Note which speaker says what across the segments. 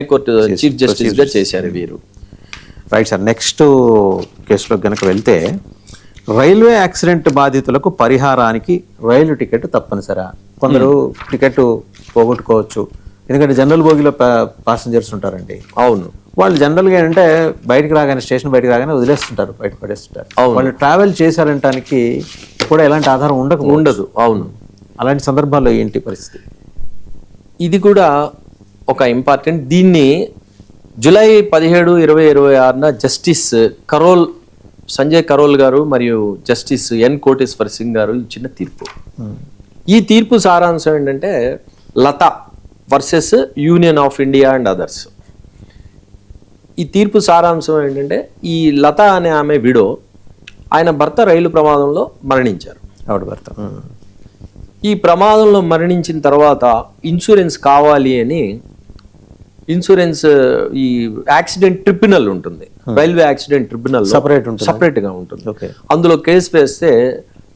Speaker 1: High court chief justice గా చేశారు వీరు.
Speaker 2: రైట్ సార్, నెక్స్ట్ కేసులో కనుక వెళ్తే రైల్వే యాక్సిడెంట్ బాధితులకు పరిహారానికి రైలు టికెట్ తప్పనిసరా? కొందరు టికెట్ పోగొట్టుకోవచ్చు, ఎందుకంటే జనరల్ బోగిలో ప్యాసింజర్స్ ఉంటారండి.
Speaker 1: అవును,
Speaker 2: వాళ్ళు జనరల్గా ఏంటంటే బయటకు రాగానే, స్టేషన్ బయటకు రాగానే వదిలేస్తుంటారు, బయట పడేస్తుంటారు. వాళ్ళు ట్రావెల్ చేశారంటానికి కూడా ఎలాంటి ఆధారం ఉండదు.
Speaker 1: అవును,
Speaker 2: అలాంటి సందర్భాల్లో ఏంటి పరిస్థితి?
Speaker 1: ఇది కూడా ఒక ఇంపార్టెంట్. దీన్ని జూలై 17, 2026 జస్టిస్ సంజయ్ కరోల్ గారు మరియు జస్టిస్ ఎన్ కోటేశ్వర్ సింగ్ గారు ఇచ్చిన తీర్పు. ఈ తీర్పు సారాంశం ఏంటంటే Lata versus union of India and others. ఈ తీర్పు సారాంశం ఏంటంటే, ఈ లత అనే ఆమె విడో, ఆయన భర్త రైలు ప్రమాదంలో మరణించారు.
Speaker 2: ఆవిడ భర్త
Speaker 1: ఈ ప్రమాదంలో మరణించిన తర్వాత ఇన్సూరెన్స్ కావాలి అని ఈ యాక్సిడెంట్ ట్రిబ్యునల్ ఉంటుంది, రైల్వే యాక్సిడెంట్ ట్రిబ్యునల్ సపరేట్ గా ఉంటుంది. అందులో కేసు వేస్తే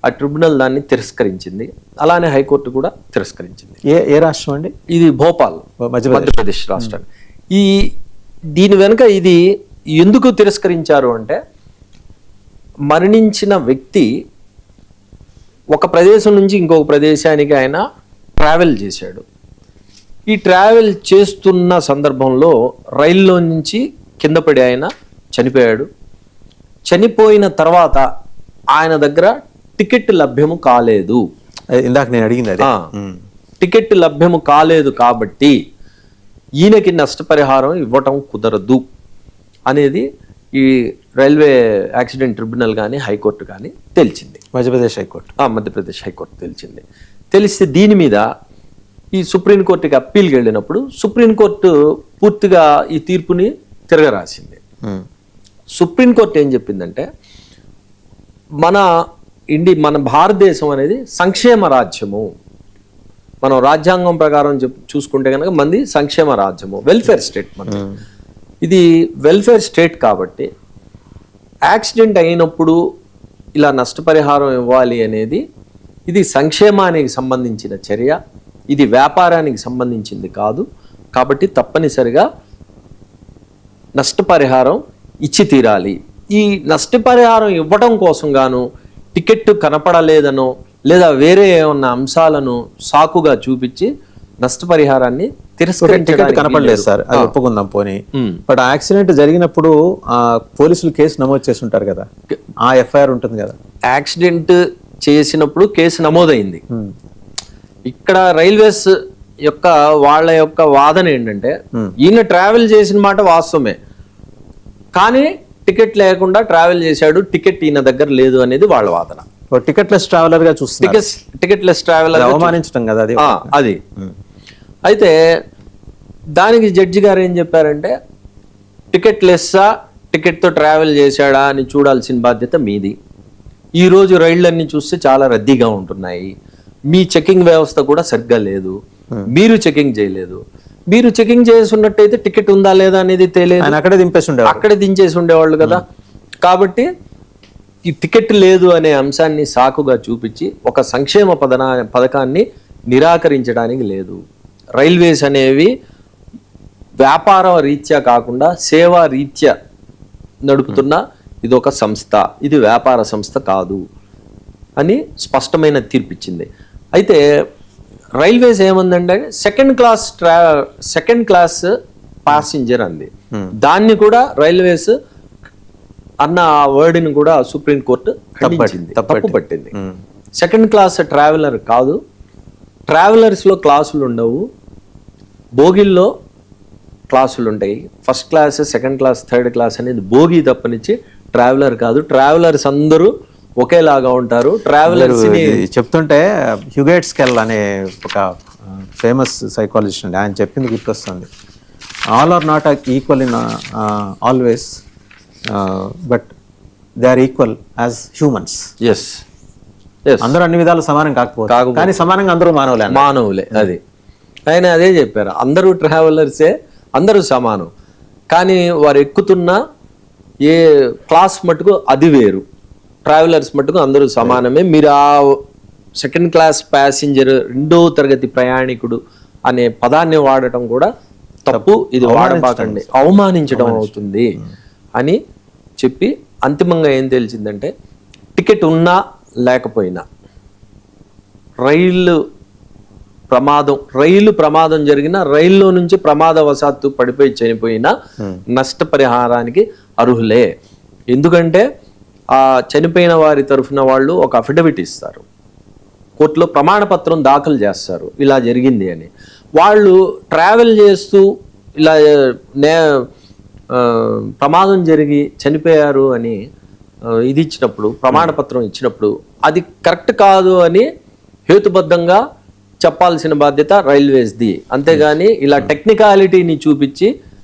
Speaker 1: ఆ ట్రిబ్యునల్ దాన్ని తిరస్కరించింది. అలానే హైకోర్టు కూడా తిరస్కరించింది.
Speaker 2: ఏ రాష్ట్రం అండి?
Speaker 1: ఇది భోపాల్, మధ్యప్రదేశ్ రాష్ట్రం. దీని వెనుక ఇది ఎందుకు తిరస్కరించారు అంటే, మరణించిన వ్యక్తి ఒక ప్రదేశం నుంచి ఇంకొక ప్రదేశానికి ఆయన ట్రావెల్ చేశాడు. ఈ ట్రావెల్ చేస్తున్న సందర్భంలో రైల్లో నుంచి కింద పడి ఆయన చనిపోయాడు. చనిపోయిన తర్వాత ఆయన దగ్గర టికెట్ లభ్యము కాలేదు.
Speaker 2: ఇందాక నేను అడిగింది
Speaker 1: టికెట్ లభ్యము కాలేదు కాబట్టి ఈయనకి నష్టపరిహారం ఇవ్వటం కుదరదు అనేది ఈ రైల్వే యాక్సిడెంట్ ట్రిబ్యునల్ కానీ హైకోర్టు కానీ తెలిసింది.
Speaker 2: మధ్యప్రదేశ్ హైకోర్టు
Speaker 1: తెలిస్తే దీని మీద ఈ సుప్రీంకోర్టుకి అప్పీల్కి వెళ్ళినప్పుడు సుప్రీంకోర్టు పూర్తిగా ఈ తీర్పుని తిరగరాసింది. సుప్రీంకోర్టు ఏం చెప్పిందంటే, మన భారతదేశం అనేది సంక్షేమ రాజ్యము. మనం రాజ్యాంగం ప్రకారం చూసుకుంటే కనుక మంది సంక్షేమ రాజ్యము, వెల్ఫేర్ స్టేట్. మనం ఇది వెల్ఫేర్ స్టేట్ కాబట్టి యాక్సిడెంట్ అయినప్పుడు ఇలా నష్టపరిహారం ఇవ్వాలి అనేది ఇది సంక్షేమానికి సంబంధించిన చర్య, ఇది వ్యాపారానికి సంబంధించింది కాదు. కాబట్టి తప్పనిసరిగా నష్టపరిహారం ఇచ్చి తీరాలి. ఈ నష్టపరిహారం ఇవ్వటం కోసం గాను టికెట్ కనపడలేదనో లేదా వేరే ఏమన్నా అంశాలను సాకుగా చూపించి నష్టపరిహారాన్ని
Speaker 2: టికెట్ కనపడలేదు సార్, అది ఒప్పుకుందాం పోనీ. బట్ యాక్సిడెంట్ జరిగినప్పుడు పోలీసులు కేసు నమోదు చేసి ఉంటారు కదా, ఆ ఎఫ్ఐఆర్ ఉంటుంది కదా.
Speaker 1: యాక్సిడెంట్ చేసినప్పుడు కేసు నమోదైంది. ఇక్కడ రైల్వేస్ వాళ్ళ యొక్క వాదన ఏంటంటే, ఈయన ట్రావెల్ చేసిన మాట వాస్తవమే, కానీ టికెట్ లేకుండా ట్రావెల్ చేశాడు, టికెట్ ఈయన దగ్గర లేదు అనేది వాళ్ళ వాదన.
Speaker 2: టికెట్లెస్ ట్రావెలర్ గా చూస్తారు.
Speaker 1: టికెట్లెస్ ట్రావెలర్
Speaker 2: అవమానించడం కదా అది.
Speaker 1: అయితే దానికి జడ్జి గారు ఏం చెప్పారంటే, టికెట్ లెస్సా టికెట్తో ట్రావెల్ చేశాడా అని చూడాల్సిన బాధ్యత మీది. ఈరోజు రైళ్ళన్నీ చూస్తే చాలా రద్దీగా ఉంటున్నాయి, మీ చెకింగ్ వ్యవస్థ కూడా సరిగ్గా లేదు, మీరు చెకింగ్ చేయలేదు. మీరు చెకింగ్ చేసి ఉన్నట్టయితే టికెట్ ఉందా లేదా అనేది తెలియదు, అక్కడే దించేసి ఉండేవాళ్ళు కదా. కాబట్టి ఈ టికెట్ లేదు అనే అంశాన్ని సాకుగా చూపించి ఒక సంక్షేమ పథకాన్ని నిరాకరించడానికి లేదు. రైల్వేస్ అనేవి వ్యాపార రీత్యా కాకుండా సేవా రీత్యా నడుపుతున్న ఇది ఒక సంస్థ, ఇది వ్యాపార సంస్థ కాదు అని స్పష్టమైన తీర్పిచ్చింది. అయితే రైల్వేస్ ఏముందంటే సెకండ్ క్లాస్ ప్యాసింజర్ అంది. దాన్ని కూడా రైల్వేస్ అన్న ఆ వర్డ్ని కూడా సుప్రీంకోర్టు తప్పు పట్టింది. సెకండ్ క్లాస్ ట్రావెలర్ కాదు, ట్రావెలర్స్లో క్లాసులు ఉండవు, బోగిల్లో క్లాసులు ఉంటాయి. First class, second class, third class అనేది బోగి తప్పనిచ్చి ట్రావెలర్ కాదు. ట్రావెలర్స్ అందరూ ఒకేలాగా ఉంటారు. ట్రావెలర్స్
Speaker 2: చెప్తుంటే హ్యూగెట్ స్కెల్ అనే ఒక ఫేమస్ సైకాలజిస్ట్ అండి, ఆయన చెప్పింది గుర్తొస్తుంది. All are not equal in always, but they are equal as humans. అందరూ అన్ని విధాలు సమానం కాకపోతే, కానీ సమానంగా అందరూ మానవులే.
Speaker 1: అది ఆయన అదే చెప్పారు, అందరూ ట్రావెలర్సే, అందరూ సమానం, కానీ వారు ఎక్కుతున్న ఏ క్లాస్ మటుకు అది వేరు. ట్రావెలర్స్ మటుకు అందరూ సమానమే. మీరు ఆ సెకండ్ క్లాస్ ప్యాసింజర్, రెండో తరగతి ప్రయాణికుడు అనే పదాన్ని వాడటం కూడా తప్పు, ఇది వాడబాకండి, అవమానించడం అవుతుంది అని చెప్పి అంతిమంగా ఏం తెలిసిందంటే టికెట్ ఉన్నా లేకపోయినా రైలు ప్రమాదం జరిగిన రైల్లో నుంచి ప్రమాదవశాత్తు పడిపోయి చనిపోయిన నష్టపరిహారానికి అర్హులే. ఎందుకంటే ఆ చనిపోయిన వారి తరఫున వాళ్ళు ఒక అఫిడవిట్ ఇస్తారు, కోర్టులో ప్రమాణపత్రం దాఖలు చేస్తారు ఇలా జరిగింది అని. వాళ్ళు ట్రావెల్ చేస్తూ ఇలా ప్రమాదం జరిగి చనిపోయారు అని ఇది ఇచ్చినప్పుడు, ప్రమాణపత్రం ఇచ్చినప్పుడు అది కరెక్ట్ కాదు అని హేతుబద్ధంగా చెప్పాల్సిన బాధ్యత రైల్వేస్ది. అంతేగాని ఇలా టెక్నికాలిటీని చూపించి